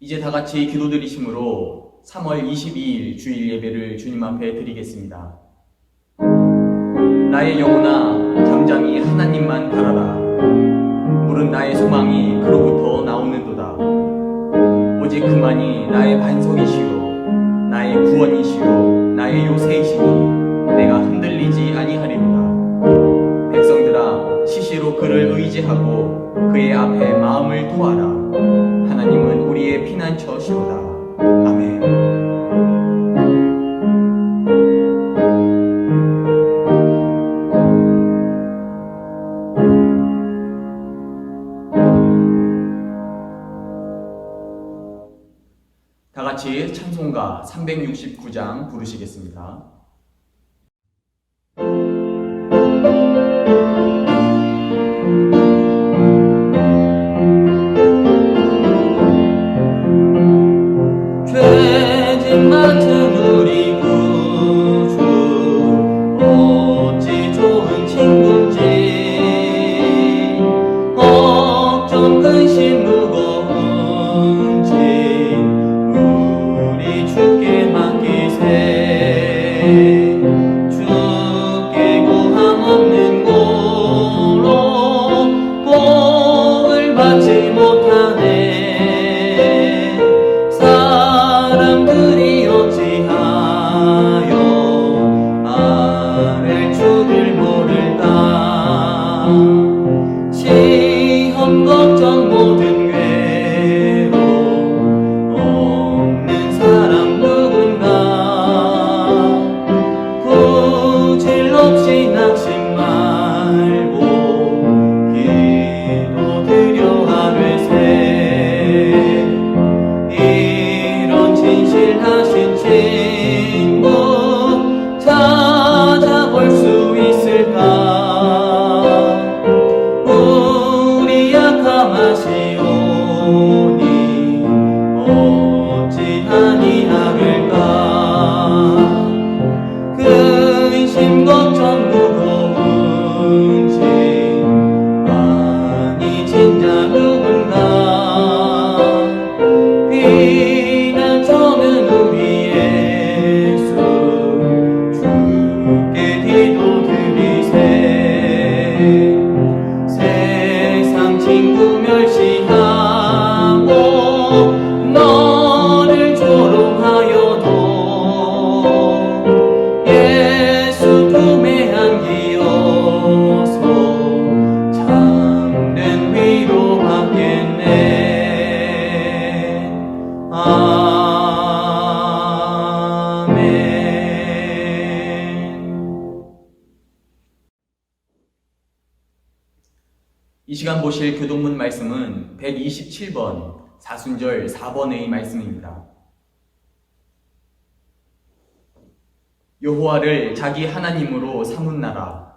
이제 다 같이 기도드리심으로 3월 22일 주일 예배를 주님 앞에 드리겠습니다. 나의 영혼아 잠잠히 하나님만 바라라. 물은 나의 소망이 그로부터 나오는도다. 오직 그만이 나의 반석이시요 나의 구원이시요 나의 요새이시니 내가 흔들리지 아니하리로다. 백성들아 시시로 그를 의지하고 그의 앞에 마음을 토하라. 하나님은 우리의 피난처시로다. 아멘. 다 같이 찬송가 369장 부르시겠습니다. 죄짐 맡은 우리 구주 어찌 좋은 친구인지 걱정 근심 무거운지 우리 주께 맡기세. 주께 구함 없는 고로 복을 받지 못하네. 사람들이 어찌하여 아랠 줄을 모를까. 시험 걱정 모든 괴로움 없는 사람 누군가. 구질 없이 낙심 말고 기도드려 하되세. 이런 진실하신 친구 찾아볼 수 있을까. 우리 약함하시오니 어찌 아니하릴까. 근심 걱정 무거운지 아니 진짜 누군가. 피난처는 우리 예수 주께 기도드리세. 세상 친구 멸시하고 너를 조롱하여도 예수 품에 안기어서 참된 위로 받겠네. 이 시간 보실 교동문 말씀은 127번 사순절 4번의 말씀입니다. 여호와를 자기 하나님으로 삼은 나라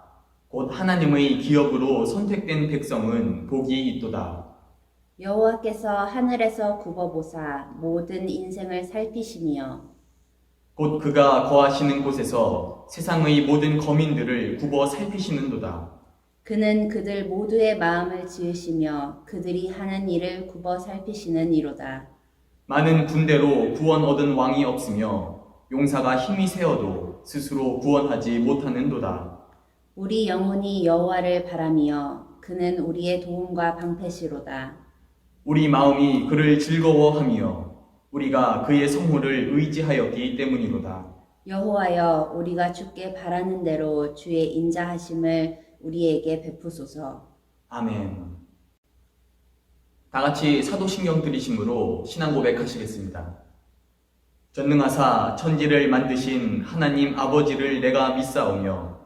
곧 하나님의 기업으로 선택된 백성은 복이 있도다. 여호와께서 하늘에서 굽어보사 모든 인생을 살피시며 곧 그가 거하시는 곳에서 세상의 모든 거민들을 굽어 살피시는도다. 그는 그들 모두의 마음을 지으시며 그들이 하는 일을 굽어 살피시는 이로다. 많은 군대로 구원 얻은 왕이 없으며 용사가 힘이 세어도 스스로 구원하지 못하는도다. 우리 영혼이 여호와를 바라며 그는 우리의 도움과 방패시로다. 우리 마음이 그를 즐거워하며 우리가 그의 성호를 의지하였기 때문이로다. 여호와여 우리가 주께 바라는 대로 주의 인자하심을 우리에게 베푸소서. 아멘. 다 같이 사도신경 들이심으로 신앙 고백하시겠습니다. 전능하사 천지를 만드신 하나님 아버지를 내가 믿사오며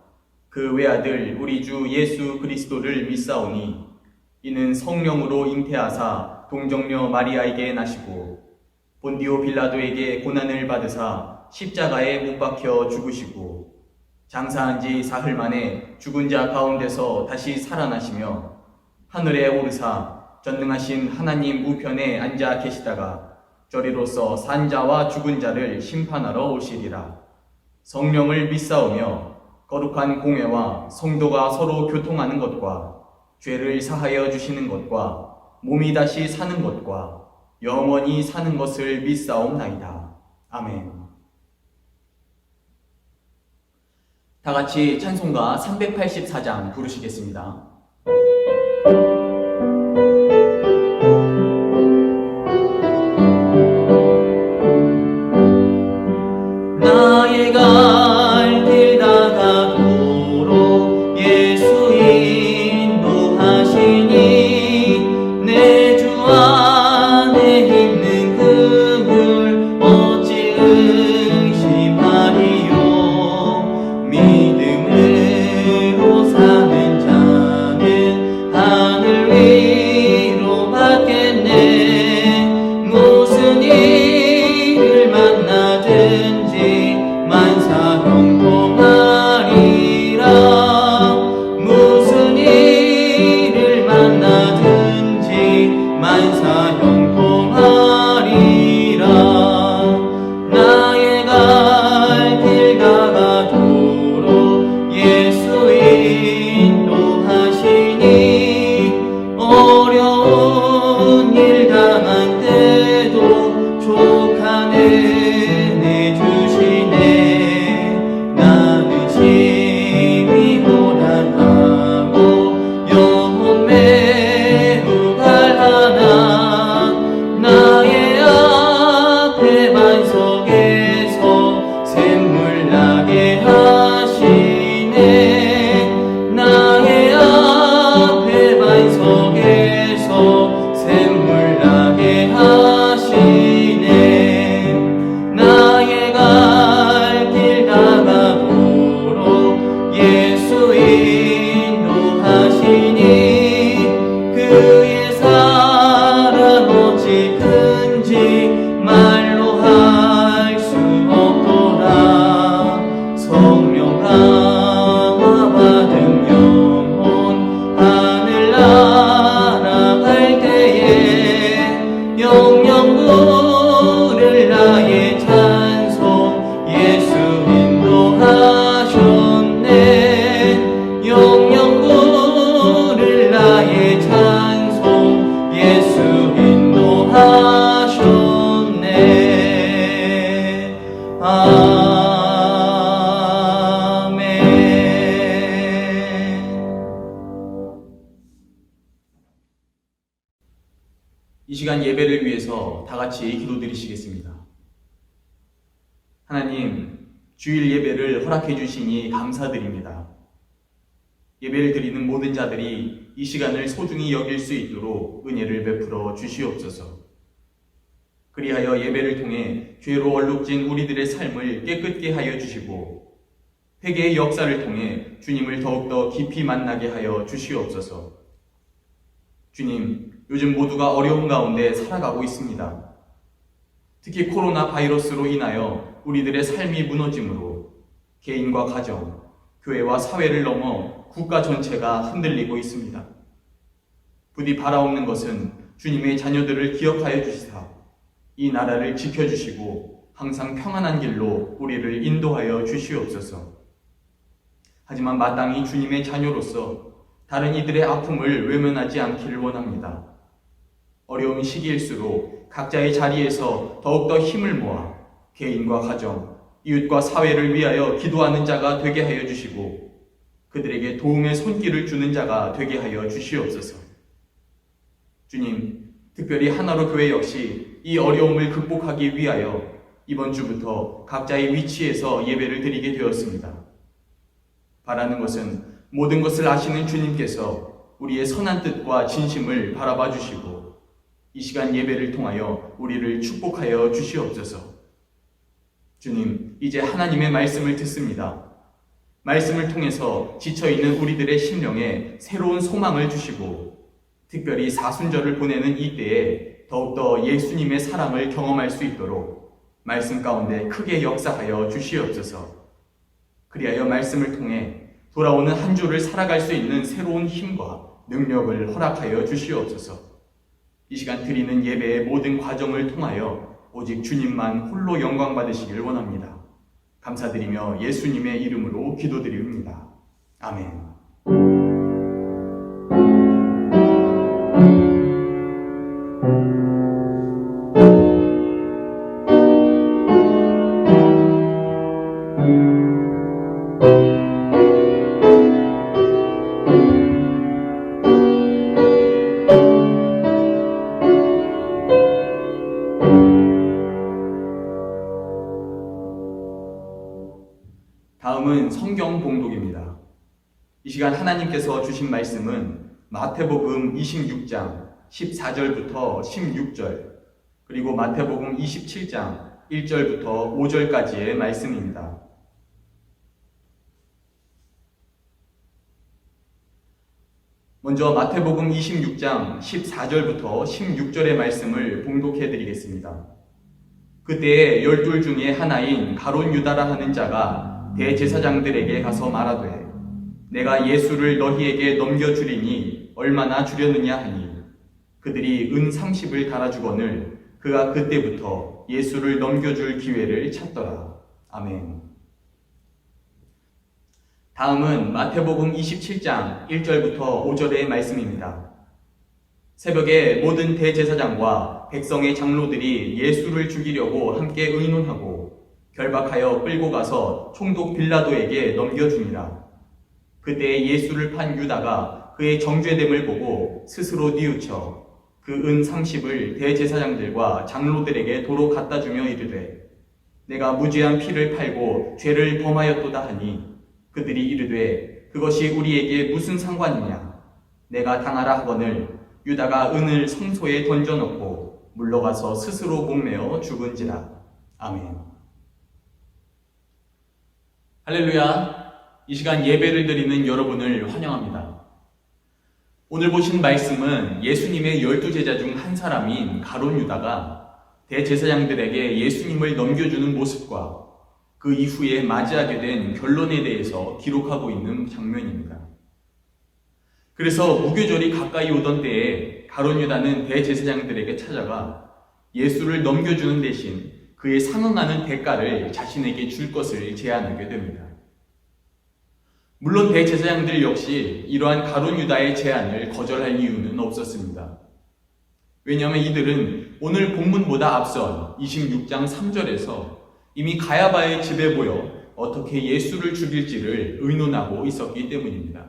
그 외아들 우리 주 예수 그리스도를 믿사오니 이는 성령으로 잉태하사 동정녀 마리아에게 나시고 본디오 빌라도에게 고난을 받으사 십자가에 못 박혀 죽으시고 장사한 지 사흘 만에 죽은 자 가운데서 다시 살아나시며 하늘에 오르사 전능하신 하나님 우편에 앉아 계시다가 저리로서 산 자와 죽은 자를 심판하러 오시리라. 성령을 믿사오며 거룩한 공회와 성도가 서로 교통하는 것과 죄를 사하여 주시는 것과 몸이 다시 사는 것과 영원히 사는 것을 믿사옵나이다. 아멘. 다 같이 찬송가 384장 부르시겠습니다. 나의 갈 길 다가도록 예수 인도하시니 내 주 안에 있는 그물 어찌 의심하리요. 믿음으로 사는 자는 하늘 위로 받겠네. 무슨 일을 만나든지 만사형통하리라. 무슨 일을 만나든지 만사형통하리라. 나의 갈 길 다가도록 예수 인도하시니 어려운 일 당한 때도 족한 은혜 주시네. 나는 심히 고단하고 영혼 매우 갈하나 나의 앞에 반석에서 샘물 나게 하시네. 나의 앞에 반석에서 샘물 나게 하시네. 나의 갈 길 다가도록 예수 인도하시니 그의 사랑 어찌 큰지 말로 할 수 없도다. 성령 강화 받은 영혼 하늘 날아갈 때에 영영 부를 나의 찬송 예수 인도하셨네. 영영 부를 나의 찬송 예수 인도하셨네. 아멘. 이 시간 예배를 위해서 다 같이 기도드리시겠습니다. 하나님, 주일 예배를 허락해 주시니 감사드립니다. 예배를 드리는 모든 자들이 이 시간을 소중히 여길 수 있도록 은혜를 베풀어 주시옵소서. 그리하여 예배를 통해 죄로 얼룩진 우리들의 삶을 깨끗게 하여 주시고 회개의 역사를 통해 주님을 더욱더 깊이 만나게 하여 주시옵소서. 주님, 요즘 모두가 어려운 가운데 살아가고 있습니다. 특히 코로나 바이러스로 인하여 우리들의 삶이 무너짐으로 개인과 가정, 교회와 사회를 넘어 국가 전체가 흔들리고 있습니다. 부디 바라옵는 것은 주님의 자녀들을 기억하여 주시사 이 나라를 지켜주시고 항상 평안한 길로 우리를 인도하여 주시옵소서. 하지만 마땅히 주님의 자녀로서 다른 이들의 아픔을 외면하지 않기를 원합니다. 어려운 시기일수록 각자의 자리에서 더욱더 힘을 모아 개인과 가정, 이웃과 사회를 위하여 기도하는 자가 되게 하여 주시고 그들에게 도움의 손길을 주는 자가 되게 하여 주시옵소서. 주님, 특별히 하나로 교회 역시 이 어려움을 극복하기 위하여 이번 주부터 각자의 위치에서 예배를 드리게 되었습니다. 바라는 것은 모든 것을 아시는 주님께서 우리의 선한 뜻과 진심을 바라봐 주시고 이 시간 예배를 통하여 우리를 축복하여 주시옵소서. 주님, 이제 하나님의 말씀을 듣습니다. 말씀을 통해서 지쳐있는 우리들의 심령에 새로운 소망을 주시고 특별히 사순절을 보내는 이때에 더욱더 예수님의 사랑을 경험할 수 있도록 말씀 가운데 크게 역사하여 주시옵소서. 그리하여 말씀을 통해 돌아오는 한 주를 살아갈 수 있는 새로운 힘과 능력을 허락하여 주시옵소서. 이 시간 드리는 예배의 모든 과정을 통하여 오직 주님만 홀로 영광 받으시길 원합니다. 감사드리며 예수님의 이름으로 기도드립니다. 아멘. 다음은 성경 봉독입니다. 이 시간 하나님께서 주신 말씀은 마태복음 26장 14절부터 16절, 그리고 마태복음 27장 1절부터 5절까지의 말씀입니다. 먼저 마태복음 26장 14절부터 16절의 말씀을 봉독해 드리겠습니다. 그때에 12 중에 하나인 가룟 유다라 하는 자가 대제사장들에게 가서 말하되 내가 예수를 너희에게 넘겨주리니 얼마나 주려느냐 하니 그들이 은 30을 달아주거늘 그가 그때부터 예수를 넘겨줄 기회를 찾더라. 아멘. 다음은 마태복음 27장 1절부터 5절의 말씀입니다. 새벽에 모든 대제사장과 백성의 장로들이 예수를 죽이려고 함께 의논하고 결박하여 끌고 가서 총독 빌라도에게 넘겨주니라. 그때 예수를 판 유다가 그의 정죄됨을 보고 스스로 뉘우쳐 그 은 30을 대제사장들과 장로들에게 도로 갖다 주며 이르되 내가 무죄한 피를 팔고 죄를 범하였도다 하니 그들이 이르되 그것이 우리에게 무슨 상관이냐. 내가 당하라 하거늘 유다가 은을 성소에 던져놓고 물러가서 스스로 목매어 죽은지라. 아멘. 할렐루야. 이 시간 예배를 드리는 여러분을 환영합니다. 오늘 보신 말씀은 예수님의 12제자 중 한 사람인 가룟 유다가 대제사장들에게 예수님을 넘겨주는 모습과 그 이후에 맞이하게 된 결론에 대해서 기록하고 있는 장면입니다. 그래서 무교절이 가까이 오던 때에 가룟 유다는 대제사장들에게 찾아가 예수를 넘겨주는 대신 그에 상응하는 대가를 자신에게 줄 것을 제안하게 됩니다. 물론 대제사장들 역시 이러한 가룟 유다의 제안을 거절할 이유는 없었습니다. 왜냐하면 이들은 오늘 본문보다 앞선 26장 3절에서 이미 가야바의 집에 모여 어떻게 예수를 죽일지를 의논하고 있었기 때문입니다.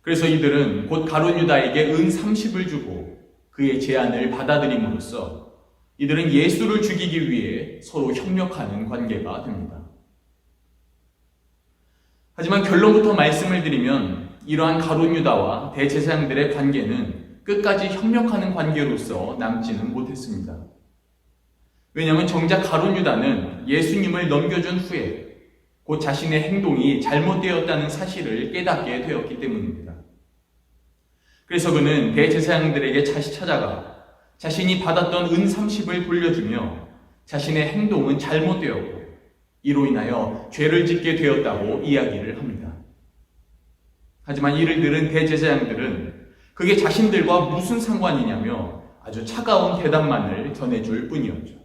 그래서 이들은 곧 가룟 유다에게 은 30을 주고 그의 제안을 받아들임으로써 이들은 예수를 죽이기 위해 서로 협력하는 관계가 됩니다. 하지만 결론부터 말씀을 드리면 이러한 가룟 유다와 대제사장들의 관계는 끝까지 협력하는 관계로서 남지는 못했습니다. 왜냐하면 정작 가룟 유다는 예수님을 넘겨준 후에 곧 자신의 행동이 잘못되었다는 사실을 깨닫게 되었기 때문입니다. 그래서 그는 대제사장들에게 다시 찾아가 자신이 받았던 은 30을 돌려주며 자신의 행동은 잘못되었고 이로 인하여 죄를 짓게 되었다고 이야기를 합니다. 하지만 이를 들은 대제사장들은 그게 자신들과 무슨 상관이냐며 아주 차가운 대답만을 전해줄 뿐이었죠.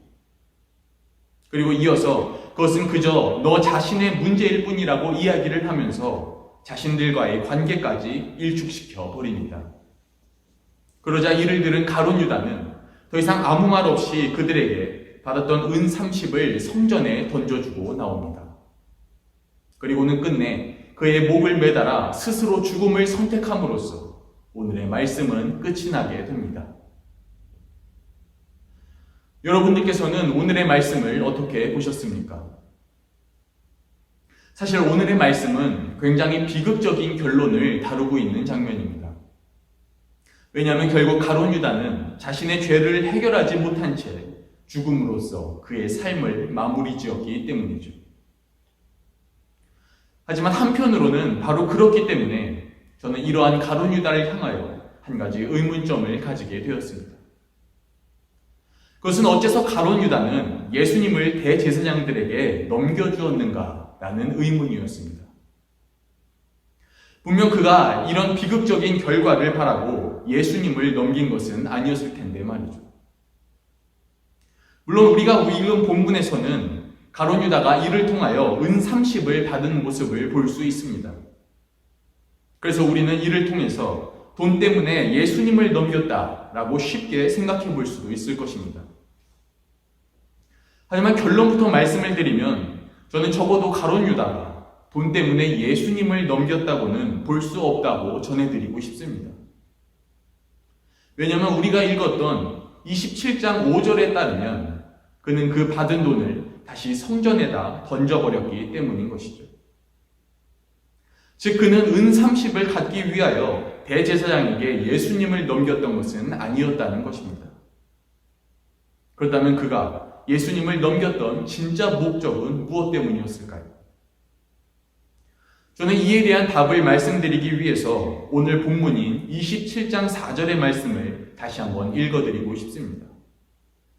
그리고 이어서 그것은 그저 너 자신의 문제일 뿐이라고 이야기를 하면서 자신들과의 관계까지 일축시켜 버립니다. 그러자 이를 들은 가룟 유다는 더 이상 아무 말 없이 그들에게 받았던 은 30을 성전에 던져주고 나옵니다. 그리고는 끝내 그의 목을 매달아 스스로 죽음을 선택함으로써 오늘의 말씀은 끝이 나게 됩니다. 여러분들께서는 오늘의 말씀을 어떻게 보셨습니까? 사실 오늘의 말씀은 굉장히 비극적인 결론을 다루고 있는 장면입니다. 왜냐하면 결국 가룟 유다는 자신의 죄를 해결하지 못한 채 죽음으로써 그의 삶을 마무리 지었기 때문이죠. 하지만 한편으로는 바로 그렇기 때문에 저는 이러한 가룟 유다를 향하여 한 가지 의문점을 가지게 되었습니다. 그것은 어째서 가룟 유다는 예수님을 대제사장들에게 넘겨주었는가라는 의문이었습니다. 분명 그가 이런 비극적인 결과를 바라고 예수님을 넘긴 것은 아니었을 텐데 말이죠. 물론 우리가 읽은 본문에서는 가룟 유다가 이를 통하여 은 30을 받은 모습을 볼 수 있습니다. 그래서 우리는 이를 통해서 돈 때문에 예수님을 넘겼다라고 쉽게 생각해 볼 수도 있을 것입니다. 하지만 결론부터 말씀을 드리면 저는 적어도 가룟 유다가 돈 때문에 예수님을 넘겼다고는 볼 수 없다고 전해드리고 싶습니다. 왜냐하면 우리가 읽었던 27장 5절에 따르면 그는 그 받은 돈을 다시 성전에다 던져버렸기 때문인 것이죠. 즉 그는 은 30을 갖기 위하여 대제사장에게 예수님을 넘겼던 것은 아니었다는 것입니다. 그렇다면 그가 예수님을 넘겼던 진짜 목적은 무엇 때문이었을까요? 저는 이에 대한 답을 말씀드리기 위해서 오늘 본문인 27장 4절의 말씀을 다시 한번 읽어드리고 싶습니다.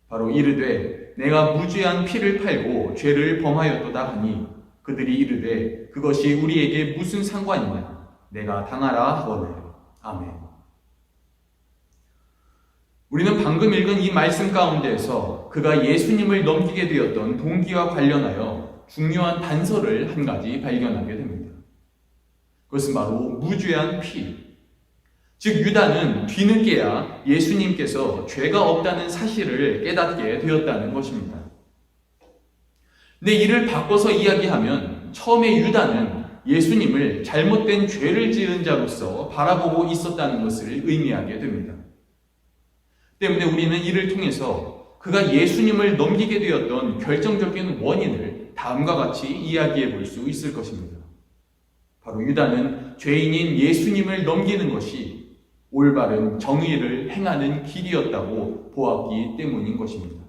바로 이르되 내가 무죄한 피를 팔고 죄를 범하였도다 하니 그들이 이르되 그것이 우리에게 무슨 상관이냐 내가 당하라 하거늘. 아멘. 우리는 방금 읽은 이 말씀 가운데에서 그가 예수님을 넘기게 되었던 동기와 관련하여 중요한 단서를 한 가지 발견하게 됩니다. 그것은 바로 무죄한 피. 즉 유다는 뒤늦게야 예수님께서 죄가 없다는 사실을 깨닫게 되었다는 것입니다. 근데 이를 바꿔서 이야기하면 처음에 유다는 예수님을 잘못된 죄를 지은 자로서 바라보고 있었다는 것을 의미하게 됩니다. 때문에 우리는 이를 통해서 그가 예수님을 넘기게 되었던 결정적인 원인을 다음과 같이 이야기해 볼 수 있을 것입니다. 바로 유다는 죄인인 예수님을 넘기는 것이 올바른 정의를 행하는 길이었다고 보았기 때문인 것입니다.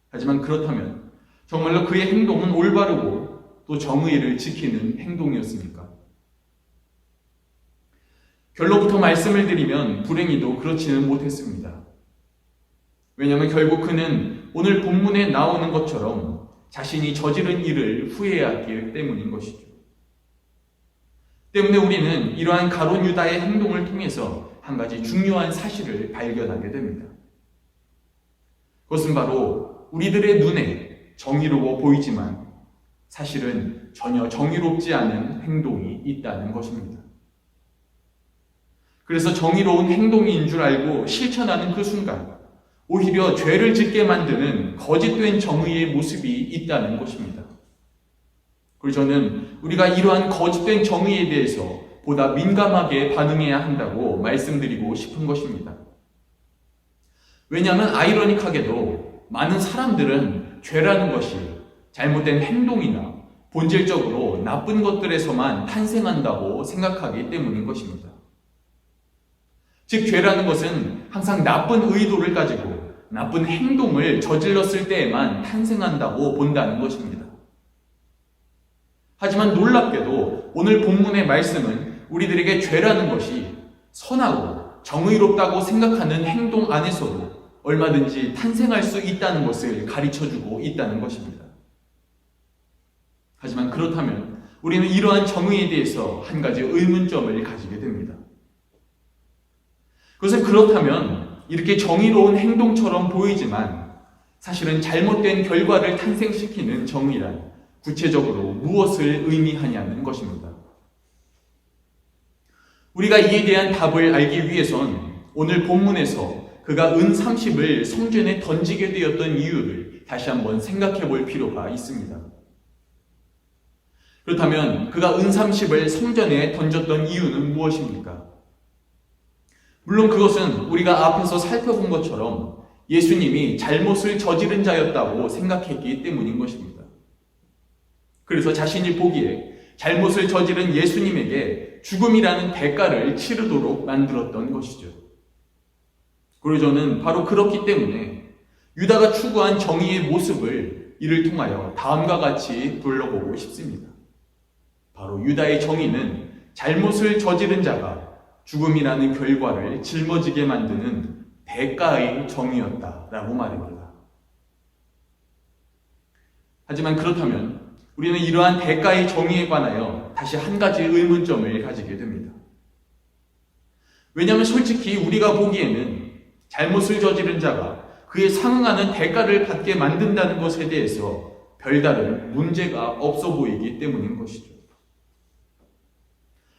하지만 그렇다면 정말로 그의 행동은 올바르고 또 정의를 지키는 행동이었습니까? 결론부터 말씀을 드리면 불행히도 그렇지는 못했습니다. 왜냐하면 결국 그는 오늘 본문에 나오는 것처럼 자신이 저지른 일을 후회하기 때문인 것이죠. 때문에 우리는 이러한 가룟 유다의 행동을 통해서 한 가지 중요한 사실을 발견하게 됩니다. 그것은 바로 우리들의 눈에 정의로워 보이지만 사실은 전혀 정의롭지 않은 행동이 있다는 것입니다. 그래서 정의로운 행동인 줄 알고 실천하는 그 순간 오히려 죄를 짓게 만드는 거짓된 정의의 모습이 있다는 것입니다. 그리고 저는 우리가 이러한 거짓된 정의에 대해서 보다 민감하게 반응해야 한다고 말씀드리고 싶은 것입니다. 왜냐하면 아이러니하게도 많은 사람들은 죄라는 것이 잘못된 행동이나 본질적으로 나쁜 것들에서만 탄생한다고 생각하기 때문인 것입니다. 즉 죄라는 것은 항상 나쁜 의도를 가지고 나쁜 행동을 저질렀을 때에만 탄생한다고 본다는 것입니다. 하지만 놀랍게도 오늘 본문의 말씀은 우리들에게 죄라는 것이 선하고 정의롭다고 생각하는 행동 안에서도 얼마든지 탄생할 수 있다는 것을 가르쳐주고 있다는 것입니다. 하지만 그렇다면 우리는 이러한 정의에 대해서 한 가지 의문점을 가지게 됩니다. 그것은 그렇다면 이렇게 정의로운 행동처럼 보이지만 사실은 잘못된 결과를 탄생시키는 정의란 구체적으로 무엇을 의미하냐는 것입니다. 우리가 이에 대한 답을 알기 위해선 오늘 본문에서 그가 은 30을 성전에 던지게 되었던 이유를 다시 한번 생각해 볼 필요가 있습니다. 그렇다면 그가 은 30을 성전에 던졌던 이유는 무엇입니까? 물론 그것은 우리가 앞에서 살펴본 것처럼 예수님이 잘못을 저지른 자였다고 생각했기 때문인 것입니다. 그래서 자신이 보기에 잘못을 저지른 예수님에게 죽음이라는 대가를 치르도록 만들었던 것이죠. 그리고 저는 바로 그렇기 때문에 유다가 추구한 정의의 모습을 이를 통하여 다음과 같이 둘러보고 싶습니다. 바로 유다의 정의는 잘못을 저지른 자가 죽음이라는 결과를 짊어지게 만드는 대가의 정의였다라고 말입니다. 하지만 그렇다면 우리는 이러한 대가의 정의에 관하여 다시 한 가지 의문점을 가지게 됩니다. 왜냐하면 솔직히 우리가 보기에는 잘못을 저지른 자가 그에 상응하는 대가를 받게 만든다는 것에 대해서 별다른 문제가 없어 보이기 때문인 것이죠.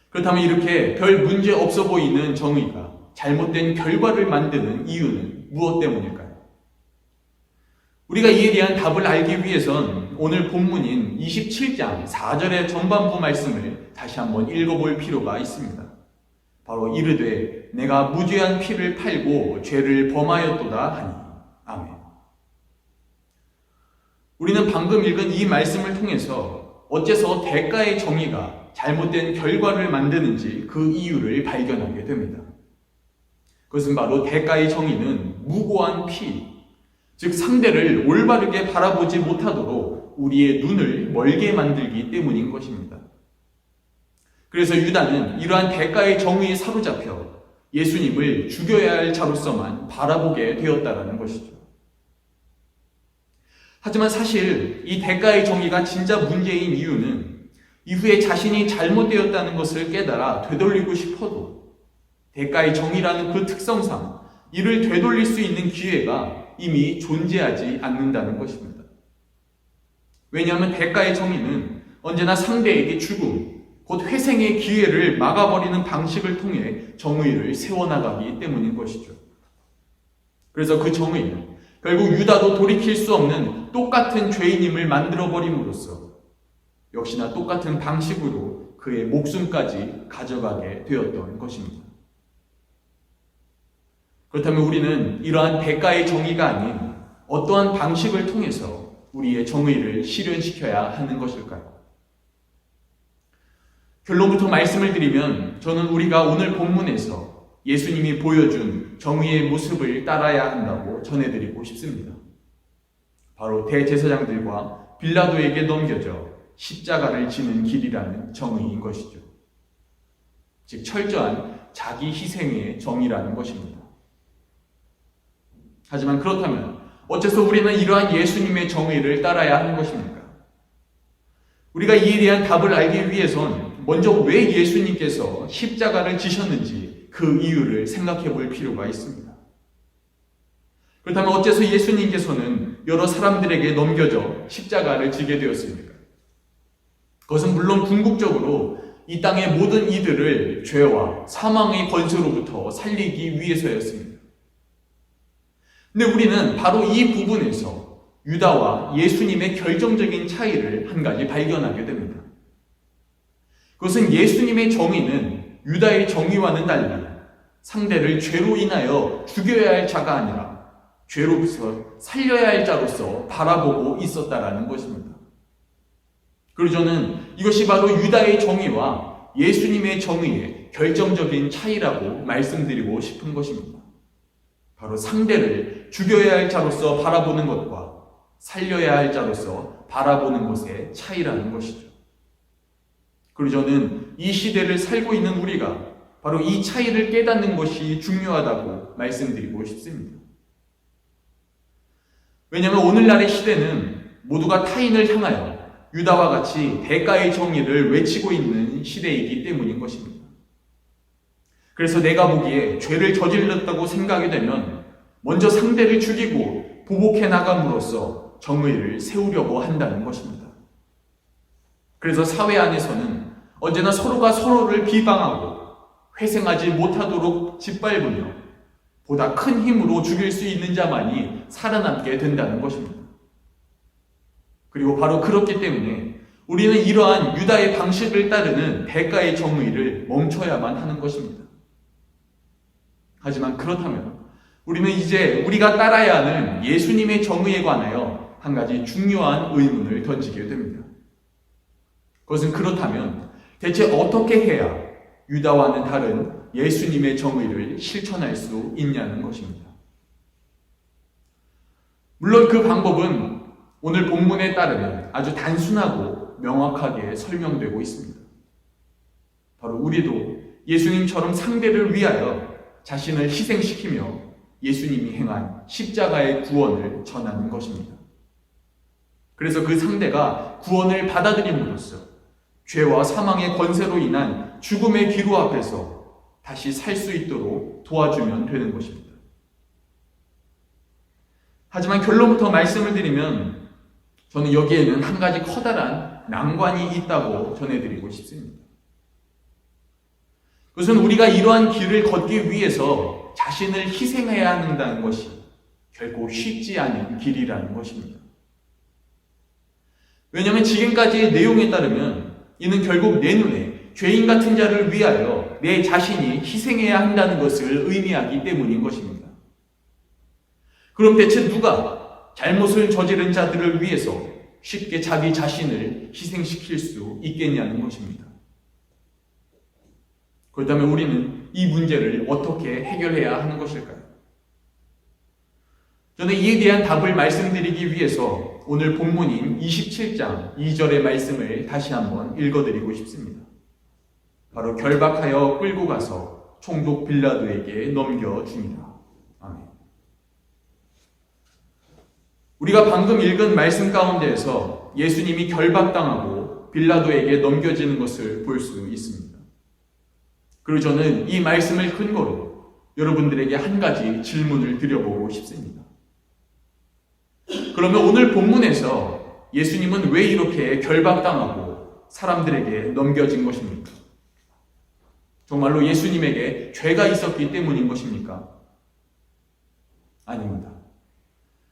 그렇다면 이렇게 별 문제 없어 보이는 정의가 잘못된 결과를 만드는 이유는 무엇 때문일까요? 우리가 이에 대한 답을 알기 위해선 우리는 오늘 본문인 27장 4절의 전반부 말씀을 다시 한번 읽어볼 필요가 있습니다. 바로 이르되 내가 무죄한 피를 팔고 죄를 범하였도다 하니. 아멘. 우리는 방금 읽은 이 말씀을 통해서 어째서 대가의 정의가 잘못된 결과를 만드는지 그 이유를 발견하게 됩니다. 그것은 바로 대가의 정의는 무고한 피, 즉 상대를 올바르게 바라보지 못하도록 우리의 눈을 멀게 만들기 때문인 것입니다. 그래서 유다는 이러한 대가의 정의에 사로잡혀 예수님을 죽여야 할 자로서만 바라보게 되었다는 것이죠. 하지만 사실 이 대가의 정의가 진짜 문제인 이유는 이후에 자신이 잘못되었다는 것을 깨달아 되돌리고 싶어도 대가의 정의라는 그 특성상 이를 되돌릴 수 있는 기회가 이미 존재하지 않는다는 것입니다. 왜냐하면 대가의 정의는 언제나 상대에게 죽음, 곧 회생의 기회를 막아버리는 방식을 통해 정의를 세워나가기 때문인 것이죠. 그래서 그 정의는 결국 유다도 돌이킬 수 없는 똑같은 죄인임을 만들어버림으로써 역시나 똑같은 방식으로 그의 목숨까지 가져가게 되었던 것입니다. 그렇다면 우리는 이러한 대가의 정의가 아닌 어떠한 방식을 통해서 우리의 정의를 실현시켜야 하는 것일까요? 결론부터 말씀을 드리면 저는 우리가 오늘 본문에서 예수님이 보여준 정의의 모습을 따라야 한다고 전해드리고 싶습니다. 바로 대제사장들과 빌라도에게 넘겨져 십자가를 지는 길이라는 정의인 것이죠. 즉 철저한 자기 희생의 정의라는 것입니다. 하지만 그렇다면 어째서 우리는 이러한 예수님의 정의를 따라야 하는 것입니까? 우리가 이에 대한 답을 알기 위해선 먼저 왜 예수님께서 십자가를 지셨는지 그 이유를 생각해 볼 필요가 있습니다. 그렇다면 어째서 예수님께서는 여러 사람들에게 넘겨져 십자가를 지게 되었습니까? 그것은 물론 궁극적으로 이 땅의 모든 이들을 죄와 사망의 권세로부터 살리기 위해서였습니다. 근데 우리는 바로 이 부분에서 유다와 예수님의 결정적인 차이를 한 가지 발견하게 됩니다. 그것은 예수님의 정의는 유다의 정의와는 달리 상대를 죄로 인하여 죽여야 할 자가 아니라 죄로부터 살려야 할 자로서 바라보고 있었다라는 것입니다. 그리고 저는 이것이 바로 유다의 정의와 예수님의 정의의 결정적인 차이라고 말씀드리고 싶은 것입니다. 바로 상대를 죽여야 할 자로서 바라보는 것과 살려야 할 자로서 바라보는 것의 차이라는 것이죠. 그리고 저는 이 시대를 살고 있는 우리가 바로 이 차이를 깨닫는 것이 중요하다고 말씀드리고 싶습니다. 왜냐하면 오늘날의 시대는 모두가 타인을 향하여 유다와 같이 대가의 정의를 외치고 있는 시대이기 때문인 것입니다. 그래서 내가 보기에 죄를 저질렀다고 생각이 되면 먼저 상대를 죽이고 보복해 나감으로써 정의를 세우려고 한다는 것입니다. 그래서 사회 안에서는 언제나 서로가 서로를 비방하고 회생하지 못하도록 짓밟으며 보다 큰 힘으로 죽일 수 있는 자만이 살아남게 된다는 것입니다. 그리고 바로 그렇기 때문에 우리는 이러한 유다의 방식을 따르는 대가의 정의를 멈춰야만 하는 것입니다. 하지만 그렇다면 우리는 이제 우리가 따라야 하는 예수님의 정의에 관하여 한 가지 중요한 의문을 던지게 됩니다. 그것은 그렇다면 대체 어떻게 해야 유다와는 다른 예수님의 정의를 실천할 수 있냐는 것입니다. 물론 그 방법은 오늘 본문에 따르면 아주 단순하고 명확하게 설명되고 있습니다. 바로 우리도 예수님처럼 상대를 위하여 자신을 희생시키며 예수님이 행한 십자가의 구원을 전하는 것입니다. 그래서 그 상대가 구원을 받아들임으로써 죄와 사망의 권세로 인한 죽음의 기로 앞에서 다시 살 수 있도록 도와주면 되는 것입니다. 하지만 결론부터 말씀을 드리면 저는 여기에는 한 가지 커다란 난관이 있다고 전해드리고 싶습니다. 그것은 우리가 이러한 길을 걷기 위해서 자신을 희생해야 한다는 것이 결코 쉽지 않은 길이라는 것입니다. 왜냐하면 지금까지의 내용에 따르면 이는 결국 내 눈에 죄인 같은 자를 위하여 내 자신이 희생해야 한다는 것을 의미하기 때문인 것입니다. 그럼 대체 누가 잘못을 저지른 자들을 위해서 쉽게 자기 자신을 희생시킬 수 있겠냐는 것입니다. 그렇다면 우리는 이 문제를 어떻게 해결해야 하는 것일까요? 저는 이에 대한 답을 말씀드리기 위해서 오늘 본문인 27장 2절의 말씀을 다시 한번 읽어드리고 싶습니다. 바로 결박하여 끌고 가서 총독 빌라도에게 넘겨줍니다. 아멘. 우리가 방금 읽은 말씀 가운데에서 예수님이 결박당하고 빌라도에게 넘겨지는 것을 볼 수 있습니다. 그리고 저는 이 말씀을 근거로 여러분들에게 한 가지 질문을 드려보고 싶습니다. 그러면 오늘 본문에서 예수님은 왜 이렇게 결박당하고 사람들에게 넘겨진 것입니까? 정말로 예수님에게 죄가 있었기 때문인 것입니까? 아닙니다.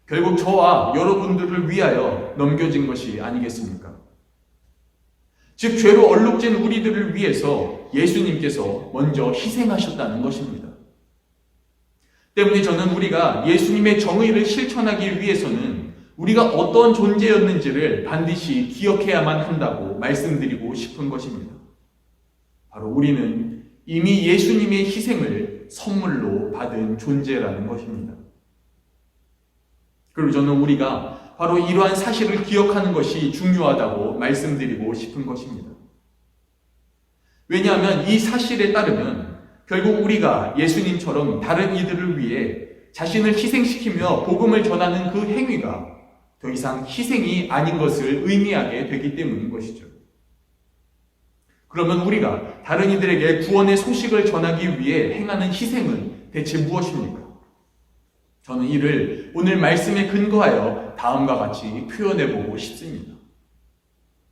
결국 저와 여러분들을 위하여 넘겨진 것이 아니겠습니까? 즉 죄로 얼룩진 우리들을 위해서 예수님께서 먼저 희생하셨다는 것입니다. 때문에 저는 우리가 예수님의 정의를 실천하기 위해서는 우리가 어떤 존재였는지를 반드시 기억해야만 한다고 말씀드리고 싶은 것입니다. 바로 우리는 이미 예수님의 희생을 선물로 받은 존재라는 것입니다. 그리고 저는 우리가 바로 이러한 사실을 기억하는 것이 중요하다고 말씀드리고 싶은 것입니다. 왜냐하면 이 사실에 따르면 결국 우리가 예수님처럼 다른 이들을 위해 자신을 희생시키며 복음을 전하는 그 행위가 더 이상 희생이 아닌 것을 의미하게 되기 때문인 것이죠. 그러면 우리가 다른 이들에게 구원의 소식을 전하기 위해 행하는 희생은 대체 무엇입니까? 저는 이를 오늘 말씀에 근거하여 다음과 같이 표현해보고 싶습니다.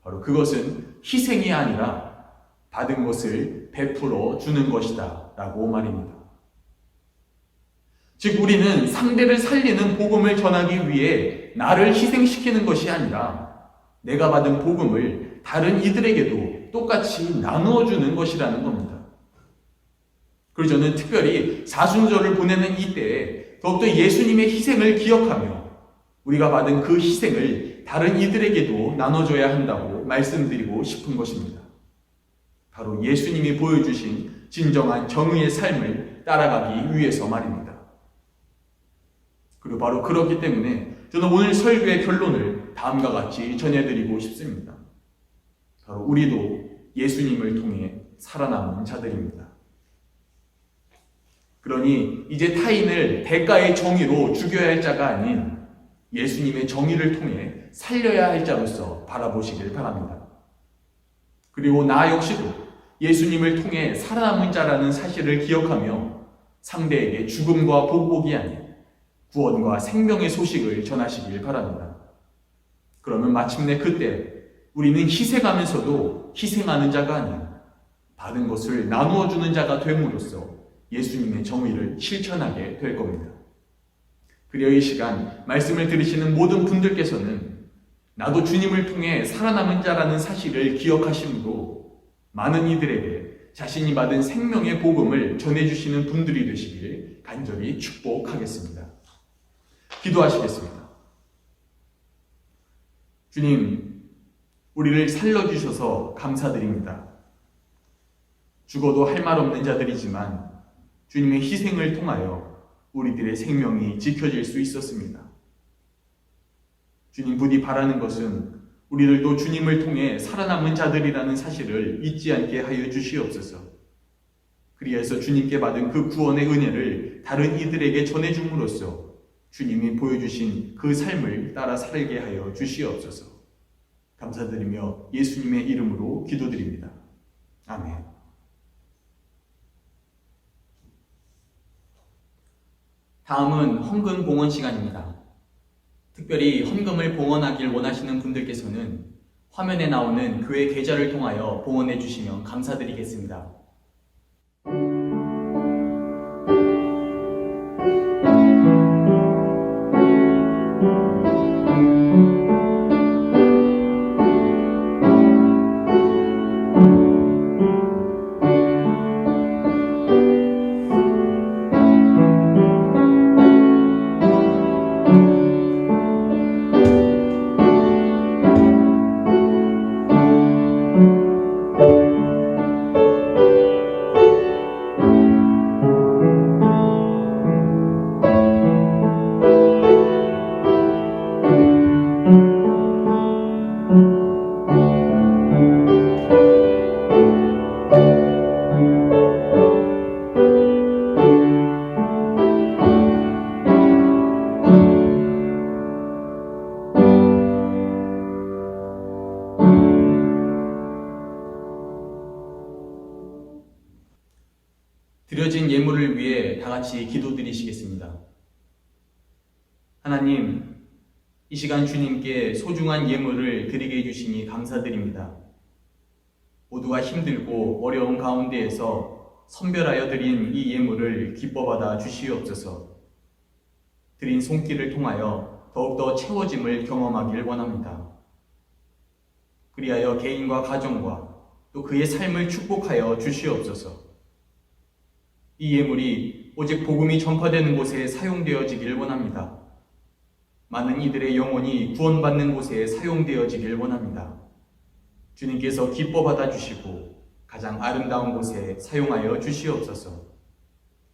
바로 그것은 희생이 아니라 받은 것을 베풀어 주는 것이다 라고 말입니다. 즉 우리는 상대를 살리는 복음을 전하기 위해 나를 희생시키는 것이 아니라 내가 받은 복음을 다른 이들에게도 똑같이 나누어 주는 것이라는 겁니다. 그리고 저는 특별히 사순절을 보내는 이때에 더욱더 예수님의 희생을 기억하며 우리가 받은 그 희생을 다른 이들에게도 나눠줘야 한다고 말씀드리고 싶은 것입니다. 바로 예수님이 보여주신 진정한 정의의 삶을 따라가기 위해서 말입니다. 그리고 바로 그렇기 때문에 저는 오늘 설교의 결론을 다음과 같이 전해드리고 싶습니다. 바로 우리도 예수님을 통해 살아남은 자들입니다. 그러니 이제 타인을 대가의 정의로 죽여야 할 자가 아닌 예수님의 정의를 통해 살려야 할 자로서 바라보시길 바랍니다. 그리고 나 역시도 예수님을 통해 살아남은 자라는 사실을 기억하며 상대에게 죽음과 복복이 아닌 구원과 생명의 소식을 전하시길 바랍니다. 그러면 마침내 그때 우리는 희생하면서도 희생하는 자가 아닌 받은 것을 나누어 주는 자가 됨으로써 예수님의 정의를 실천하게 될 겁니다. 그리하여 이 시간 말씀을 들으시는 모든 분들께서는 나도 주님을 통해 살아남은 자라는 사실을 기억하심으로 많은 이들에게 자신이 받은 생명의 복음을 전해주시는 분들이 되시길 간절히 축복하겠습니다. 기도하시겠습니다. 주님, 우리를 살려주셔서 감사드립니다. 죽어도 할 말 없는 자들이지만 주님의 희생을 통하여 우리들의 생명이 지켜질 수 있었습니다. 주님, 부디 바라는 것은 우리들도 주님을 통해 살아남은 자들이라는 사실을 잊지 않게 하여 주시옵소서. 그리해서 주님께 받은 그 구원의 은혜를 다른 이들에게 전해줌으로써 주님이 보여주신 그 삶을 따라 살게 하여 주시옵소서. 감사드리며 예수님의 이름으로 기도드립니다. 아멘. 다음은 헌금 봉헌 시간입니다. 특별히 헌금을 봉헌하길 원하시는 분들께서는 화면에 나오는 교회 계좌를 통하여 봉헌해 주시면 감사드리겠습니다. 드려진 예물을 위해 다 같이 기도드리시겠습니다. 하나님, 이 시간 주님께 소중한 예물을 드리게 해주시니 감사드립니다. 모두가 힘들고 어려운 가운데에서 선별하여 드린 이 예물을 기뻐받아 주시옵소서. 드린 손길을 통하여 더욱더 채워짐을 경험하길 원합니다. 그리하여 개인과 가정과 또 그의 삶을 축복하여 주시옵소서. 이 예물이 오직 복음이 전파되는 곳에 사용되어지길 원합니다. 많은 이들의 영혼이 구원받는 곳에 사용되어지길 원합니다. 주님께서 기뻐 받아주시고 가장 아름다운 곳에 사용하여 주시옵소서.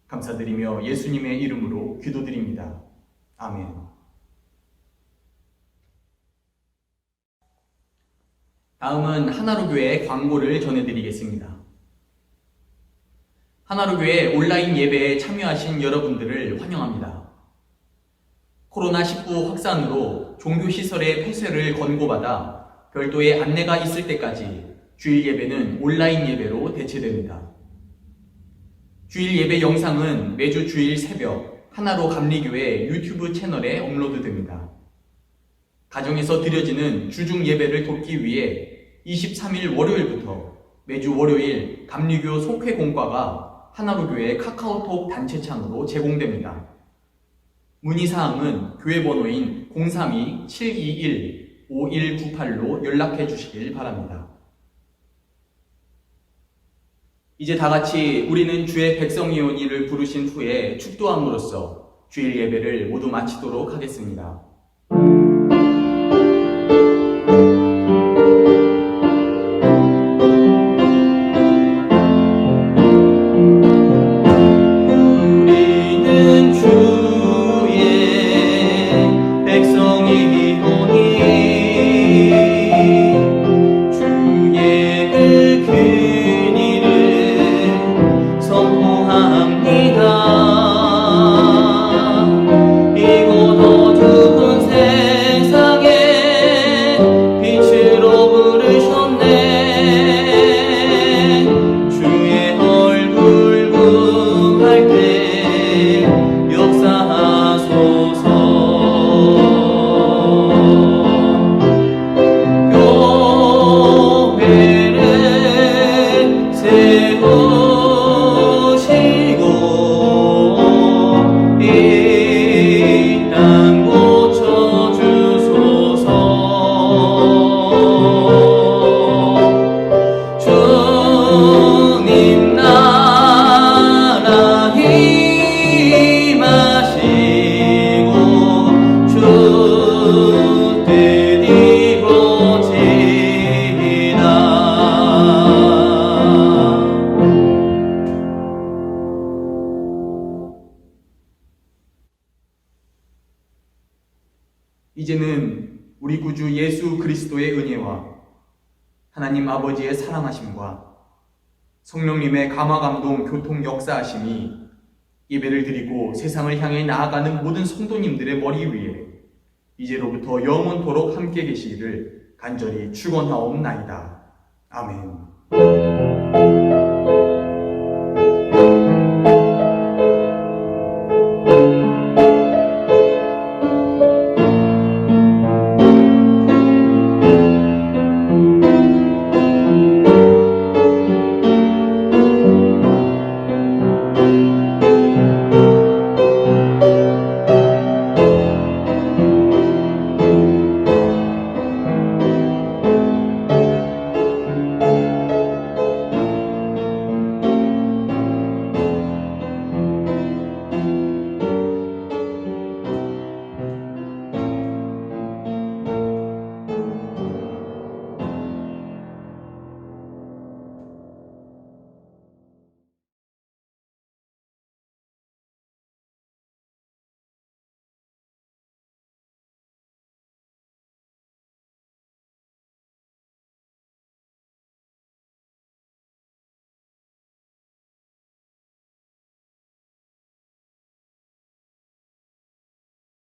감사드리며 예수님의 이름으로 기도드립니다. 아멘. 다음은 하나로교회 광고를 전해드리겠습니다. 하나로교회 온라인 예배에 참여하신 여러분들을 환영합니다. 코로나19 확산으로 종교시설의 폐쇄를 권고받아 별도의 안내가 있을 때까지 주일 예배는 온라인 예배로 대체됩니다. 주일 예배 영상은 매주 주일 새벽 하나로 감리교회 유튜브 채널에 업로드됩니다. 가정에서 드려지는 주중 예배를 돕기 위해 23일 월요일부터 매주 월요일 감리교 속회 공과가 하나로교회 카카오톡 단체창으로 제공됩니다. 문의사항은 교회 번호인 032-721-5198로 연락해 주시길 바랍니다. 이제 다 같이 우리는 주의 백성이오니를 부르신 후에 축도함으로써 주일 예배를 모두 마치도록 하겠습니다. 이제는 우리 구주 예수 그리스도의 은혜와 하나님 아버지의 사랑하심과 성령님의 감화감동 교통 역사하심이 예배를 드리고 세상을 향해 나아가는 모든 성도님들의 머리 위에 이제로부터 영원토록 함께 계시기를 간절히 축원하옵나이다. 아멘.